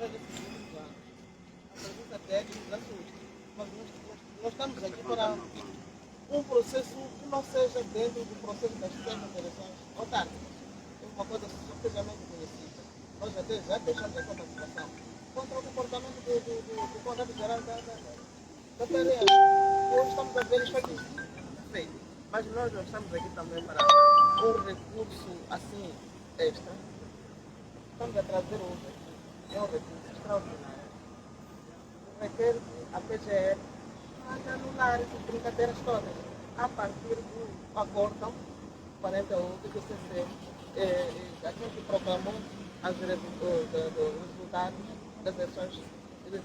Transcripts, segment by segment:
A presença deles nos assusta. Mas nós estamos aqui para um processo que não seja dentro do processo das 6 eleições autárquicas. É uma coisa sufisamente conhecida. Nós até já deixamos essa participação contra o comportamento do Conselho-Geral da PRM. Hoje estamos a ver isso feito. Mas nós não estamos aqui também para um recurso assim extra. Estamos a trazer hoje aqui. É um recurso extraordinário. Requer a PGR a anular essas brincadeiras todas. A partir do acórdão 48 do CC, aquilo que proclamou os resultados das eleições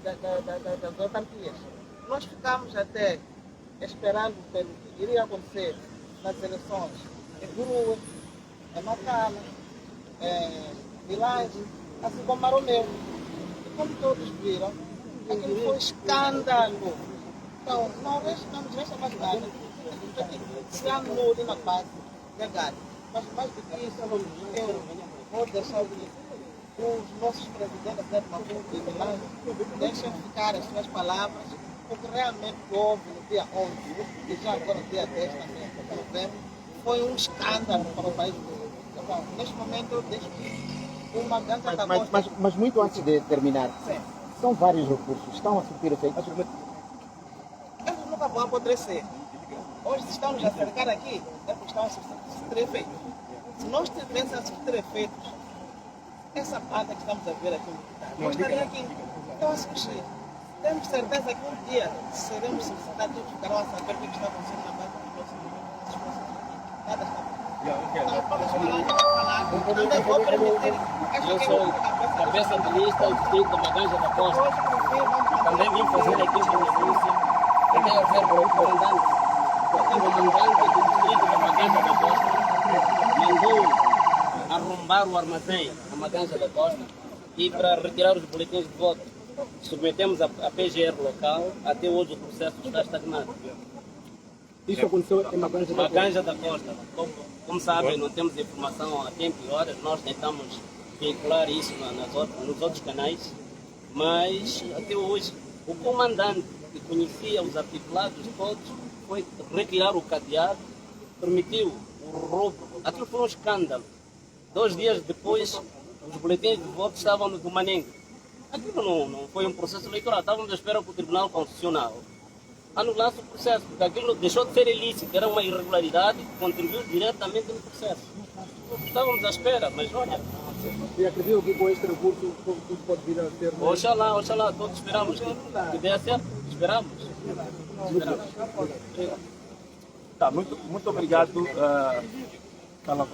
das autarquias. Nós ficamos até esperando pelo que iria acontecer nas eleições em Gurua, em Macala, em Vilagem, assim como Maromeu. E como todos viram, aquilo foi escândalo. Então, nós estamos nessa batalha, se anule na base legal. Mas mais do que isso, eu vou deixar os nossos presidentes da Maputo e Milano deixem ficar as suas palavras, porque realmente houve no dia 11 e já agora no dia 10 também, de novembro, foi um escândalo para o país. Então, neste momento, eu deixo uma dança da costa. Mas muito antes de terminar, sim, são vários recursos, estão a surtir efeitos? Eles nunca vão apodrecer. Hoje, se estamos a cercar aqui, é porque estão a surtir efeitos. Se nós tivéssemos a surtir efeitos, essa banda que estamos a ver aqui, não estaria aqui. Então, a surgir. Temos certeza que um dia seremos solicitados e ficarão a saber o que está acontecendo na banda dos nossos aqui. Nada está bom. Não podes falar, não vou permitir. Eu sou cabeça de lista, o distrito da Maganja da Costa. Também vim fazer aqui uma denúncia. Também oferecer para o comandante. O comandante do distrito da Maganja da Costa mandou arrombar o armazém da Maganja da Costa e para retirar os boletins de voto. Submetemos a PGR local, até hoje o processo está estagnado. Isso aconteceu em Maganja da Costa. Como sabem, não temos informação a tempo e horas, nós tentamos veicular isso nos outros canais, mas até hoje o comandante que conhecia os articulados todos foi retirar o cadeado, permitiu o roubo. Aquilo foi um escândalo. 2 dias depois, os boletins de voto estavam no Domanengue. Aquilo não foi um processo eleitoral, estávamos à espera que o Tribunal Constitucional anulasse o processo, porque aquilo deixou de ser ilícito, era uma irregularidade que contribuiu diretamente no processo. Estávamos à espera, mas olha. E acredito que com este recurso tudo pode vir a ser... Oxalá, todos esperamos que dê certo, esperamos. Tá, muito obrigado pela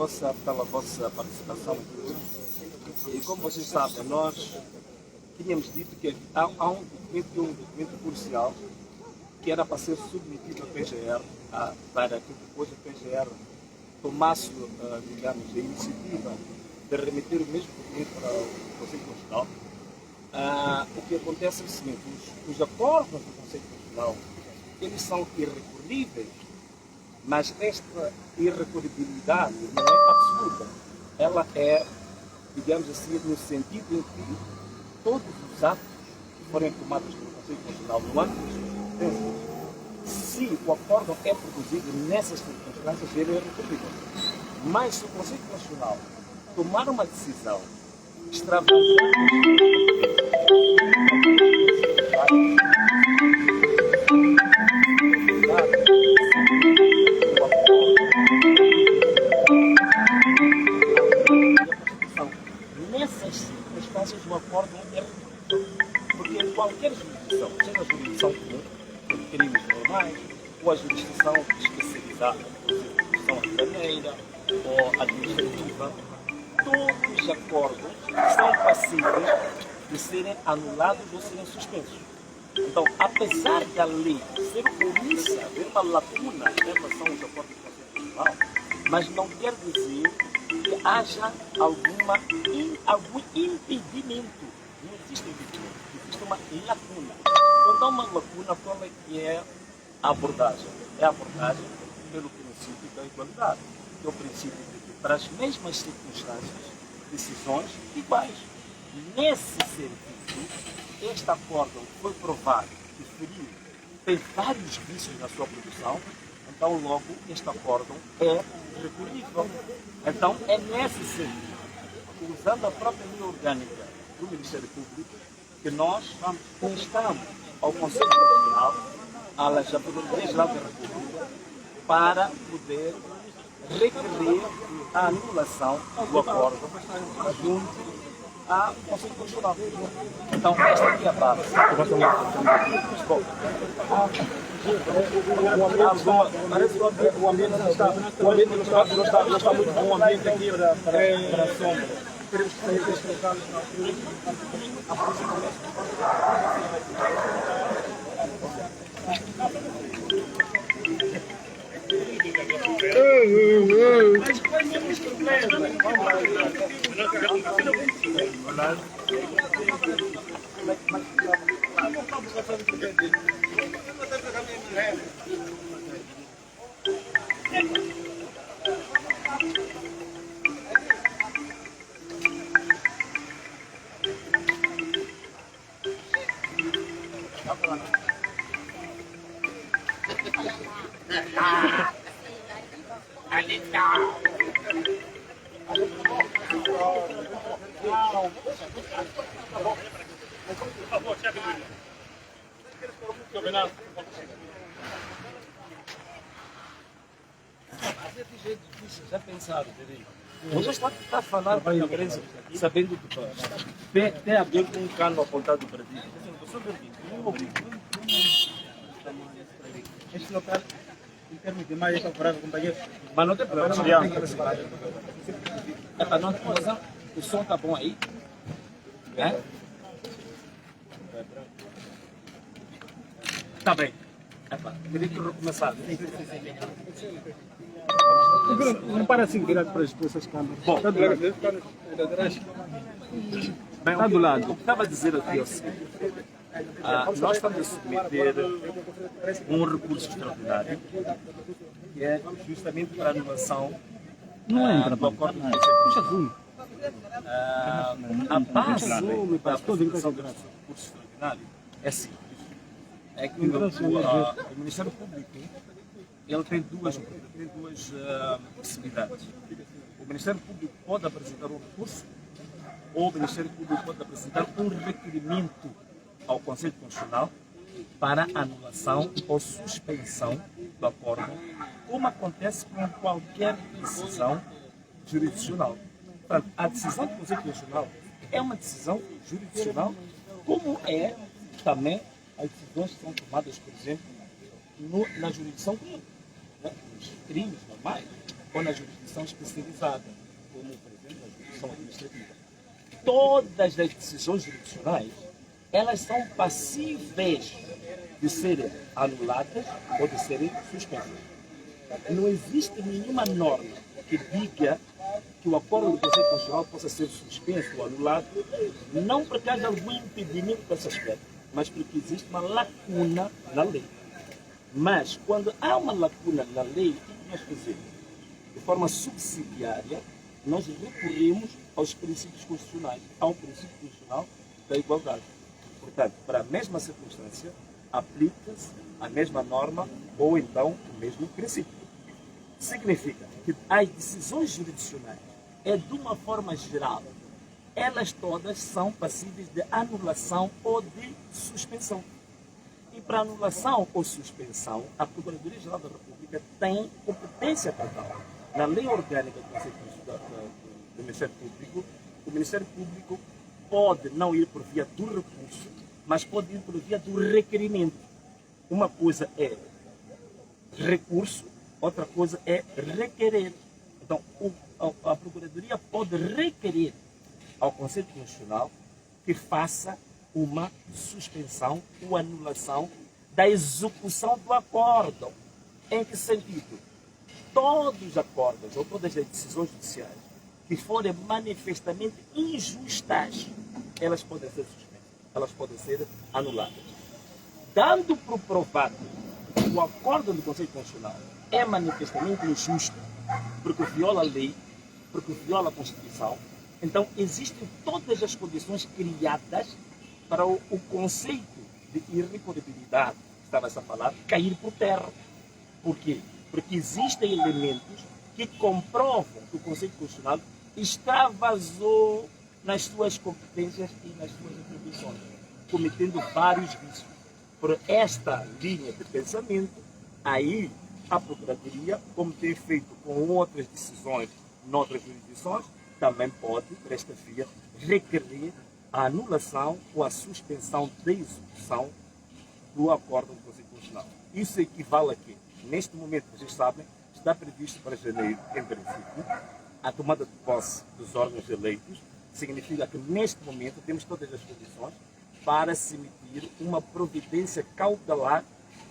vossa participação. E como vocês sabem, nós tínhamos dito que há um documento crucial que era para ser submetido à PGR, para que depois a PGR tomasse, digamos, a iniciativa de remeter o mesmo documento para o Conselho Constitucional. O que acontece é o seguinte: os acordos do Conselho Constitucional, eles são irrecorríveis, mas esta irrecorribilidade não é absoluta. Ela é, digamos assim, no sentido em que todos os atos que forem tomados pelo Conselho Constitucional no âmbito das suas competências, se o acórdão é produzido nessas circunstâncias, ele é recorrível. Mas se o Conselho Constitucional tomar uma decisão extravagante, nessas circunstâncias o acórdão é recorrível. Porque qualquer jurisdição, seja a jurisdição comum, por crimes normais, ou a jurisdição especializada, por exemplo, a jurisdição aduaneira ou administrativa, todos os acordos são passíveis de serem anulados ou serem suspensos. Então, apesar da lei ser omissa, haver uma lacuna em relação aos acordos constitucionais, mas não quer dizer que haja algum impedimento. Não existe impedimento, existe uma lacuna. Quando há uma lacuna, qual é que é a abordagem? É a abordagem pelo princípio da igualdade, que é o princípio de que, para as mesmas circunstâncias, decisões iguais. Nesse sentido, este acórdão foi provado que feriu, tem vários vícios na sua produção, então logo este acórdão é recorrível. Então é nesse sentido, usando a própria lei orgânica do Ministério Público, que nós instamos ao Conselho Nacional, à Legislatura da República, para poder requerer a anulação do acordo junto ao Conselho Constitucional. Então, esta aqui é a base. Bom, Parece que o ambiente não está muito bom, o ambiente aqui para a sombra. Queremos que saia deste local. Já pensaram, você está a falar para a imprensa, sabendo que tem a ver com um cano apontado para ti. Este local, em termos de imagem, está favorável, companheiro. Mas não tem problema. O som está bom aí? É? Está bem. Teria que recomeçar. Não para assim virado para essas câmeras. Bom, Está do lado. bem, Está do lado. O que estava a dizer aqui é o seguinte. Nós estamos a submeter um recurso extraordinário que é justamente para a anulação do acordo de Conselho. A base da apresentação desse recurso extraordinário é simples. É que o Ministério Público ele tem duas possibilidades. O Ministério Público pode apresentar um recurso ou o Ministério Público pode apresentar um requerimento ao Conselho Constitucional para anulação ou suspensão do acordo, como acontece com qualquer decisão jurisdicional. Portanto, a decisão do Conselho Constitucional é uma decisão jurisdicional, como é também as decisões que são tomadas, por exemplo, na jurisdição comum, né? Nos crimes normais, ou na jurisdição especializada, como, por exemplo, a jurisdição administrativa. Todas as decisões jurisdicionais, elas são passíveis de serem anuladas ou de serem suspensas. Não existe nenhuma norma que diga que o acordo do Conselho Constitucional possa ser suspenso ou anulado, não porque haja algum impedimento desse aspecto, mas porque existe uma lacuna na lei. Mas, quando há uma lacuna na lei, o que nós fazemos? De forma subsidiária, nós recorremos aos princípios constitucionais, ao princípio constitucional da igualdade. Portanto, para a mesma circunstância, aplica-se a mesma norma ou então o mesmo princípio. Significa que as decisões jurisdicionais, de uma forma geral, elas todas são passíveis de anulação ou de suspensão. E para anulação ou suspensão, a Procuradoria-Geral da República tem competência para tal. Na lei orgânica do Ministério Público, o Ministério Público pode não ir por via do recurso, mas pode ir por via do requerimento. Uma coisa é recurso, outra coisa é requerer. Então, a Procuradoria pode requerer ao Conselho Constitucional que faça uma suspensão ou anulação da execução do acordo. Em que sentido? Todos os acordos ou todas as decisões judiciais que forem manifestamente injustas, elas podem ser suspensas, elas podem ser anuladas. Dando por provado que o acordo do Conselho Constitucional é manifestamente injusto, porque viola a lei, porque viola a Constituição, Então, existem todas as condições criadas para o conceito de irreprodutibilidade, que estava essa palavra, cair por terra. Por quê? Porque existem elementos que comprovam que o conceito constitucional extravasou nas suas competências e nas suas atribuições, cometendo vários vícios. Por esta linha de pensamento, aí a Procuradoria, como tem feito com outras decisões noutras jurisdições, também pode, por esta via, requerer a anulação ou a suspensão da execução do acordo do Conselho Constitucional. Isso equivale a quê? Neste momento, vocês sabem, está previsto para janeiro, em princípio, a tomada de posse dos órgãos eleitos. Significa que neste momento temos todas as condições para se emitir uma providência cautelar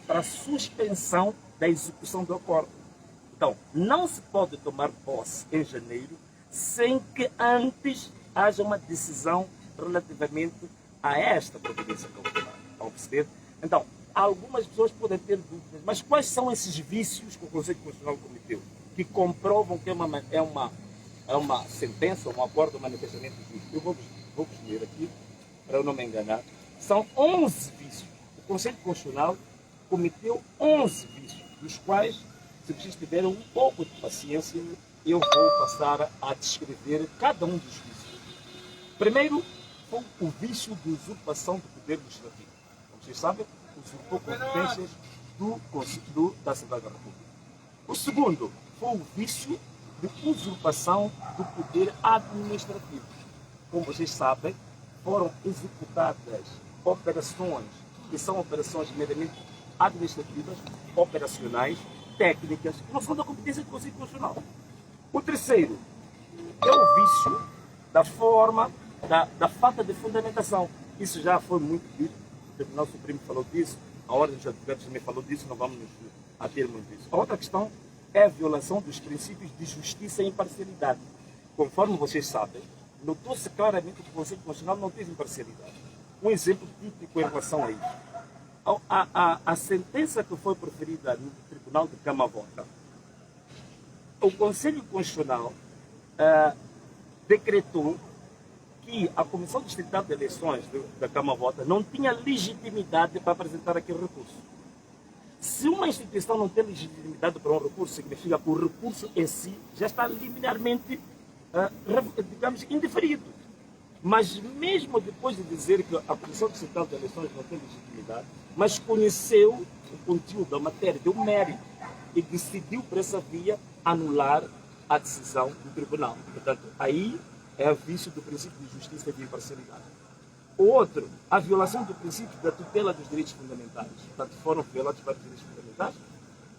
para a suspensão da execução do acordo. Então, não se pode tomar posse em janeiro sem que antes haja uma decisão relativamente a esta providência cautelar. Estão a perceber? Então, algumas pessoas podem ter dúvidas, mas quais são esses vícios que o Conselho Constitucional cometeu, que comprovam que é uma sentença, um acordo manifestamente justo? Eu vou ler aqui, para eu não me enganar. São 11 vícios. O Conselho Constitucional cometeu 11 vícios, dos quais, se vocês tiverem um pouco de paciência, eu vou passar a descrever cada um dos vícios. Primeiro, foi o vício de usurpação do poder legislativo. Como vocês sabem, usurpou competências da Assembleia da República. O segundo foi o vício de usurpação do poder administrativo. Como vocês sabem, foram executadas operações que são operações meramente administrativas, operacionais, técnicas, que não são da competência do Conselho Constitucional. O terceiro é o vício da forma, da falta de fundamentação. Isso já foi muito dito, o Tribunal Supremo falou disso, a Ordem dos Advogados também falou disso, não vamos nos ater muito disso. A outra questão é a violação dos princípios de justiça e imparcialidade. Conforme vocês sabem, notou-se claramente que o Conselho Constitucional não teve imparcialidade. Um exemplo típico em relação a isso. A sentença que foi proferida no Tribunal de Camavota, o Conselho Constitucional decretou que a Comissão Distrital de Eleições da Camavota não tinha legitimidade para apresentar aquele recurso. Se uma instituição não tem legitimidade para um recurso, significa que o recurso em si já está liminarmente, digamos, indeferido. Mas mesmo depois de dizer que a Comissão Distrital de Eleições não tem legitimidade, mas conheceu o conteúdo da matéria, deu mérito e decidiu por essa via anular a decisão do tribunal. Portanto, aí é a vício do princípio de justiça e de imparcialidade. O outro, a violação do princípio da tutela dos direitos fundamentais. Portanto, foram violados vários direitos fundamentais.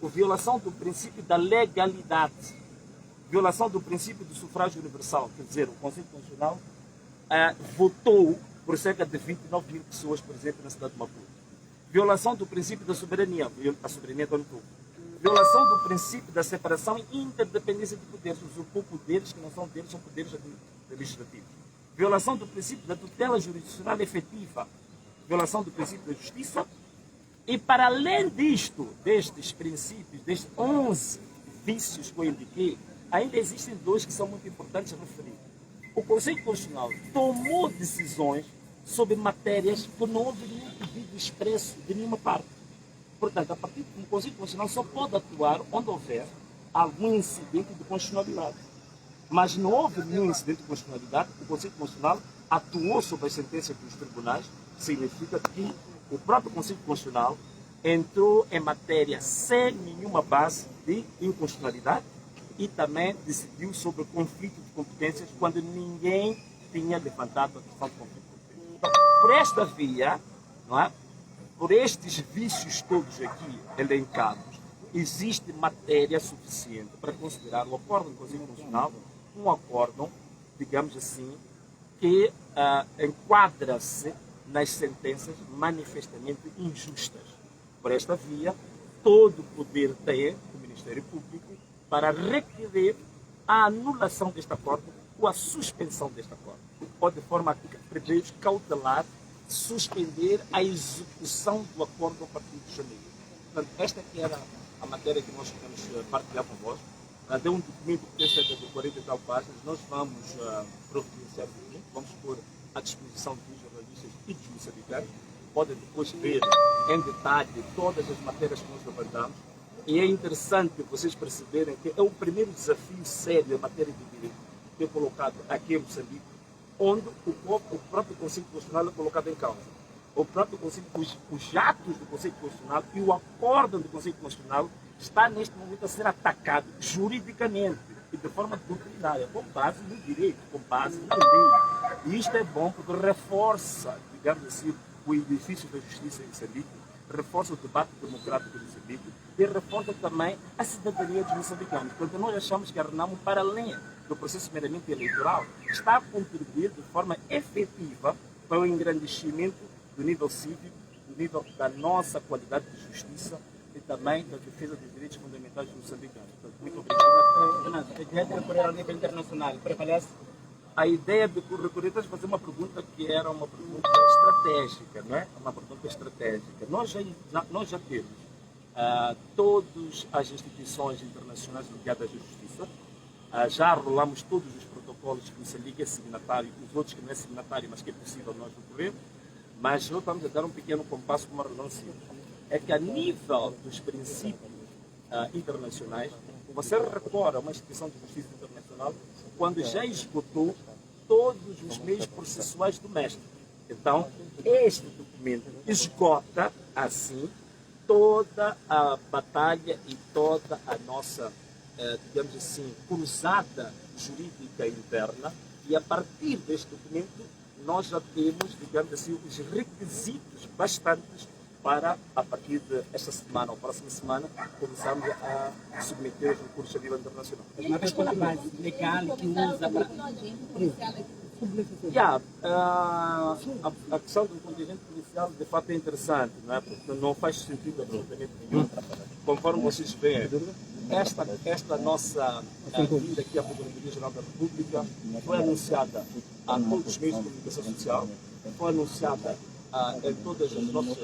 A violação do princípio da legalidade. Violação do princípio do sufrágio universal. Quer dizer, o Conselho Constitucional votou por cerca de 29 mil pessoas, por exemplo, na cidade de Maputo. Violação do princípio da soberania. A soberania do povo. Violação do princípio da separação e interdependência de poderes. Usurpou poderes que não são deles, são poderes legislativos. Violação do princípio da tutela jurisdicional efetiva. Violação do princípio da justiça. E para além disto, destes princípios, destes 11 vícios que eu indiquei, ainda existem dois que são muito importantes a referir. O Conselho Constitucional tomou decisões sobre matérias que não houve nenhum pedido expresso de nenhuma parte. Portanto, a partir do Conselho Constitucional só pode atuar onde houver algum incidente de constitucionalidade. Mas não houve nenhum incidente de constitucionalidade, o Conselho Constitucional atuou sobre as sentenças dos tribunais, significa que o próprio Conselho Constitucional entrou em matéria sem nenhuma base de inconstitucionalidade e também decidiu sobre o conflito de competências quando ninguém tinha levantado a questão de conflito de competências. Então, por esta via, não é? Por estes vícios todos aqui elencados, existe matéria suficiente para considerar o acordo do Conselho Constitucional um acordo, digamos assim, que enquadra-se nas sentenças manifestamente injustas. Por esta via, todo o poder tem o Ministério Público para requerer a anulação deste acordo ou a suspensão deste acordo, ou de forma cautelar, suspender a execução do acordo a partir de janeiro. Portanto, esta que era a matéria que nós queremos partilhar convosco. deu um documento que tem cerca de 40 e tal páginas. Nós vamos providenciar o documento, vamos pôr à disposição dos jornalistas e dos moçambicanos. Podem depois ver em detalhe todas as matérias que nós levantamos. E é interessante vocês perceberem que é o primeiro desafio sério em matéria de direito que é colocado aqui em Moçambique, onde o próprio Conselho Constitucional é colocado em causa. O próprio Conselho, os atos do Conselho Constitucional e o acórdão do Conselho Constitucional está neste momento a ser atacado juridicamente e de forma doutrinária, com base no direito, com base na lei. E isto é bom porque reforça, digamos assim, o edifício da justiça em Moçambique, reforça o debate democrático de Moçambique e reforça também a cidadania dos moçambicanos, porque nós achamos que a Renamo, para além do processo meramente eleitoral, está a contribuir de forma efetiva para o engrandecimento do nível cívico, do nível da nossa qualidade de justiça e também da defesa dos direitos fundamentais dos moçambicanos. Portanto, muito obrigado. A ideia de recorrer ao nível internacional prevalece? A ideia de recorrer é fazer uma pergunta que era uma pergunta estratégica, não é? Uma pergunta estratégica. Nós já temos todas as instituições internacionais ligadas à justiça, já arrolamos todos os protocolos que Moçambique é signatário, os outros que não é signatário, mas que é possível nós recorrer, mas nós vamos a dar um pequeno compasso com uma razão simples. É que a nível dos princípios internacionais, você recorre a uma instituição de justiça internacional quando já esgotou todos os meios processuais domésticos. Então, este documento esgota, assim, toda a batalha e toda a nossa, digamos assim, cruzada jurídica interna, e a partir deste documento nós já temos, digamos assim, os requisitos bastantes para, a partir desta semana ou próxima semana, começarmos a submeter os recursos a nível internacional. Mas qual a base legal que usa para... A questão do contingente policial de fato é interessante, não é? Porque não faz sentido absolutamente nenhum. Conforme vocês veem, esta nossa vinda aqui à Procuradoria-Geral da República foi anunciada a todos os meios de comunicação social, foi anunciada em todas as nossas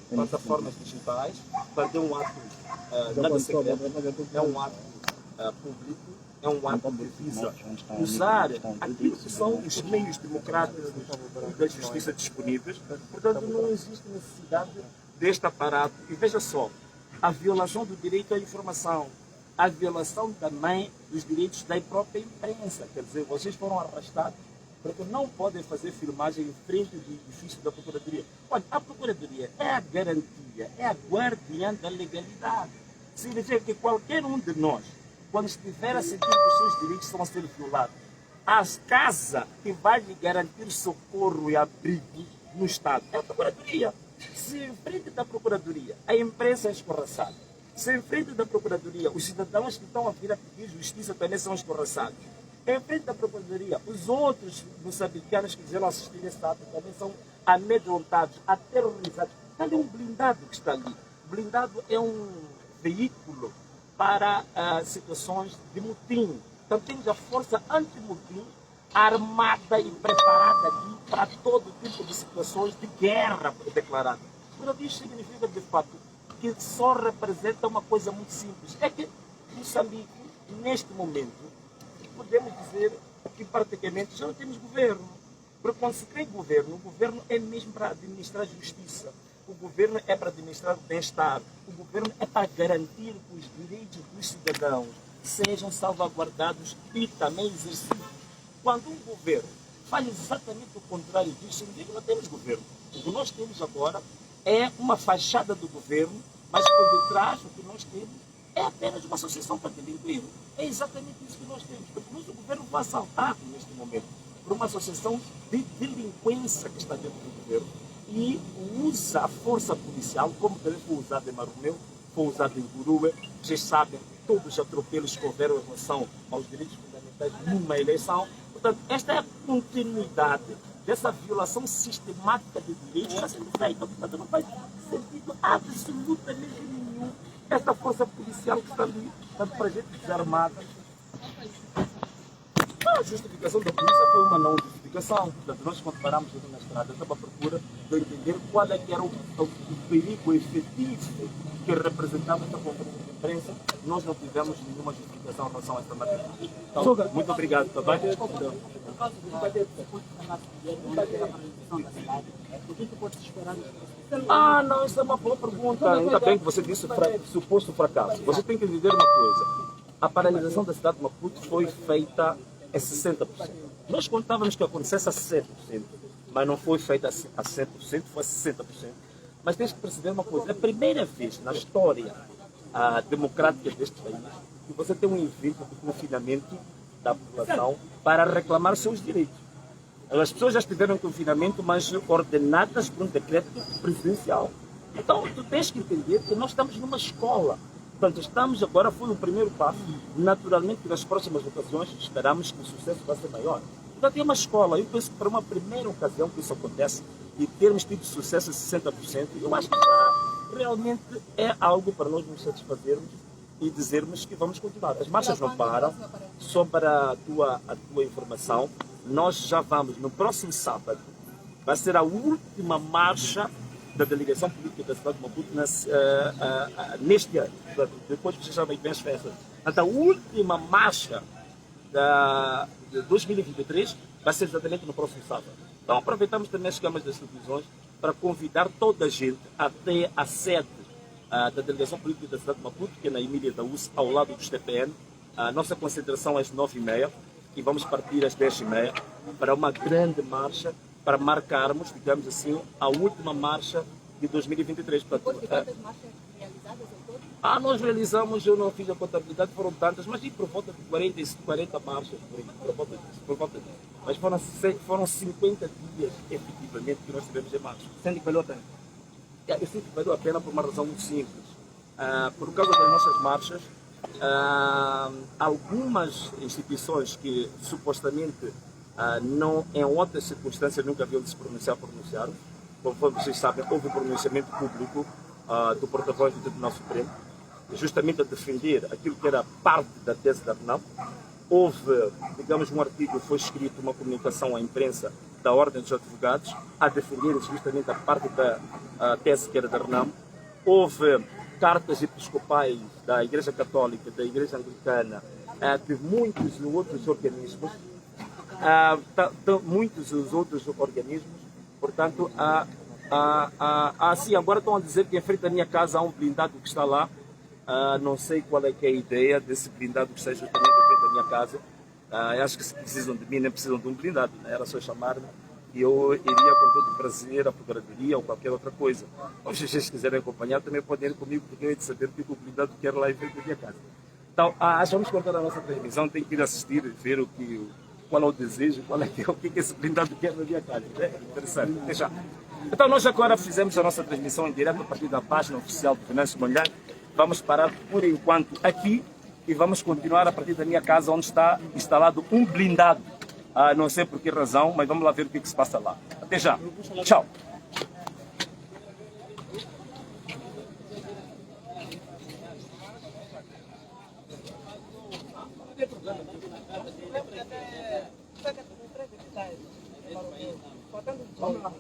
plataformas digitais, para um ato nada secreto, é um ato público, é um ato que visa usar aquilo que são os meios democráticos da justiça disponíveis. Portanto, não existe necessidade deste aparato. E veja só, a violação do direito à informação, a violação também dos direitos da própria imprensa. Quer dizer, vocês foram arrastados porque não podem fazer filmagem em frente do edifício da Procuradoria. Olha, a Procuradoria é a garantia, é a guardiã da legalidade. Significa que qualquer um de nós, quando estiver a sentir que os seus direitos estão a ser violados, a casa que vai lhe garantir socorro e abrigo no Estado é a Procuradoria. Se em frente da Procuradoria a imprensa é escorraçada, se em frente da Procuradoria os cidadãos que estão a vir a pedir justiça também são escorraçados, em frente da Procuradoria os outros moçambicanos que quiseram assistir esse ato também são amedrontados, aterrorizados. Então é um blindado que está ali. O blindado é um veículo para situações de motim. Então temos a força anti-motim armada e preparada aqui para todo tipo de situações de guerra declarada. Portanto, isso significa de fato que só representa uma coisa muito simples. É que Moçambique, neste momento, podemos dizer que praticamente já não temos governo. Porque quando se tem governo, o governo é mesmo para administrar justiça. O governo é para administrar o bem-estar. O governo é para garantir que os direitos dos cidadãos sejam salvaguardados e também exercidos. Quando um governo faz exatamente o contrário disso, não temos governo. O que nós temos agora é uma fachada do governo, mas por detrás o que nós temos é apenas uma associação para delinquir. É exatamente isso que nós temos. Porque o governo foi assaltado neste momento por uma associação de delinquência que está dentro do governo e usa a força policial, como também foi usado em Marromeu, foi usado em Gurue. Vocês sabem todos os atropelos que houveram em relação aos direitos fundamentais numa eleição. Portanto, esta é a continuidade dessa violação sistemática de direitos que está sendo feita. Portanto, não faz sentido absolutamente nenhum essa força policial que está ali, tanto para a gente desarmada. A justificação da polícia foi uma não justificação. identificação. Portanto, nós quando paramos na estrada, estamos à procura de entender qual é que era o perigo efetivo que representava esta conferência de imprensa. Nós não tivemos nenhuma justificação em relação a esta matéria. Então, muito obrigado. Tá bem? Não, isso é uma boa pergunta. Ainda bem que você disse suposto fracasso. Você tem que entender uma coisa. A paralisação da cidade de Maputo foi feita a 60%. Nós contávamos que acontecesse a 60%, mas não foi feita a 100%, foi a 60%. Mas tens que perceber uma coisa. É a primeira vez na história democrática deste país que você tem um evento de confinamento da população para reclamar seus direitos. As pessoas já estiveram em confinamento, mas ordenadas por um decreto presidencial. Então, tu tens que entender que nós estamos numa escola. Portanto, estamos agora, foi o primeiro passo. Naturalmente, nas próximas ocasiões, esperamos que o sucesso vai ser maior. Portanto, é uma escola. Eu penso que para uma primeira ocasião que isso acontece e termos tido sucesso a 60%, eu acho que já realmente é algo para nós nos satisfazermos e dizermos que vamos continuar. As marchas não param. Só para a tua informação, nós já vamos, no próximo sábado, vai ser a última marcha da delegação política da cidade de Maputo neste ano. Depois vocês sabem bem as festas. A última marcha de 2023 vai ser exatamente no próximo sábado. Então aproveitamos também as câmaras das televisões para convidar toda a gente até a sede da delegação política da cidade de Maputo, que é na Emília da UCE, ao lado do STPN. A nossa concentração é às 9h30 e vamos partir às 10h30 para uma grande marcha para marcarmos, digamos assim, a última marcha de 2023. Portanto, quantas marchas realizadas em todo? Nós realizamos, eu não fiz a contabilidade, foram tantas, mas por volta de 40 marchas, por volta disso. Mas foram 50 dias, efetivamente, que nós tivemos em marcha. Sente que valeu a pena? Eu sinto que valeu a pena por uma razão muito simples. Por causa das nossas marchas, algumas instituições que supostamente não, em outras circunstâncias nunca haviam de se pronunciaram. Como vocês sabem, houve um pronunciamento público do porta-voz do Tribunal Supremo, justamente a defender aquilo que era parte da tese da RENAM. Houve, digamos, um artigo, foi escrito uma comunicação à imprensa da Ordem dos Advogados a defender justamente a parte da tese que era da RENAM. Houve cartas episcopais da Igreja Católica, da Igreja Anglicana, de muitos outros organismos, portanto, sim, agora estão a dizer que em frente à minha casa há um blindado que está lá. Não sei qual é que é a ideia desse blindado que está justamente em frente à minha casa. Acho que se precisam de mim, nem precisam de um blindado, né? Era só chamar-me e eu iria com todo o prazer à procuradoria ou qualquer outra coisa. Ou se vocês quiserem acompanhar, também podem ir comigo, porque eu hei de saber o que o blindado quer lá em frente à minha casa. Então, vamos contar a nossa transmissão, tem que ir assistir, ver qual é o desejo, o que esse blindado quer na minha casa. É interessante. Deixa. Então, nós agora fizemos a nossa transmissão em direto a partir da página oficial do Venâncio Mondlane. Vamos parar por enquanto aqui e vamos continuar a partir da minha casa, onde está instalado um blindado. Não sei por que razão, mas vamos lá ver o que se passa lá. Até já. Tchau. Vamos lá.